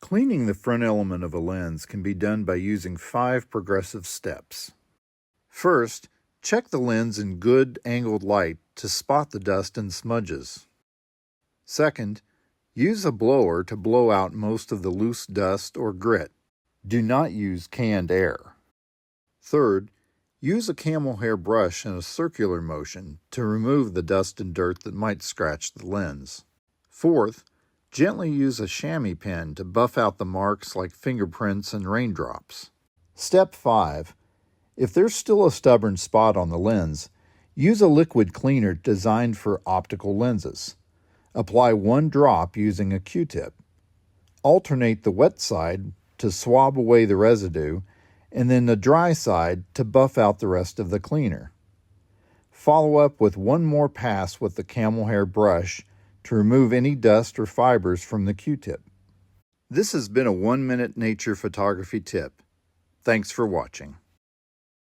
Cleaning the front element of a lens can be done by using 5 progressive steps. First, check the lens in good angled light to spot the dust and smudges. Second, use a blower to blow out most of the loose dust or grit. Do not use canned air. Third, use a camel hair brush in a circular motion to remove the dust and dirt that might scratch the lens. Fourth, gently use a chamois pen to buff out the marks like fingerprints and raindrops. Step 5. If there's still a stubborn spot on the lens, use a liquid cleaner designed for optical lenses. Apply 1 drop using a Q-tip. Alternate the wet side to swab away the residue, and then the dry side to buff out the rest of the cleaner. Follow up with 1 more pass with the camel hair brush to remove any dust or fibers from the Q-tip. This has been a 1-minute nature photography tip. Thanks for watching.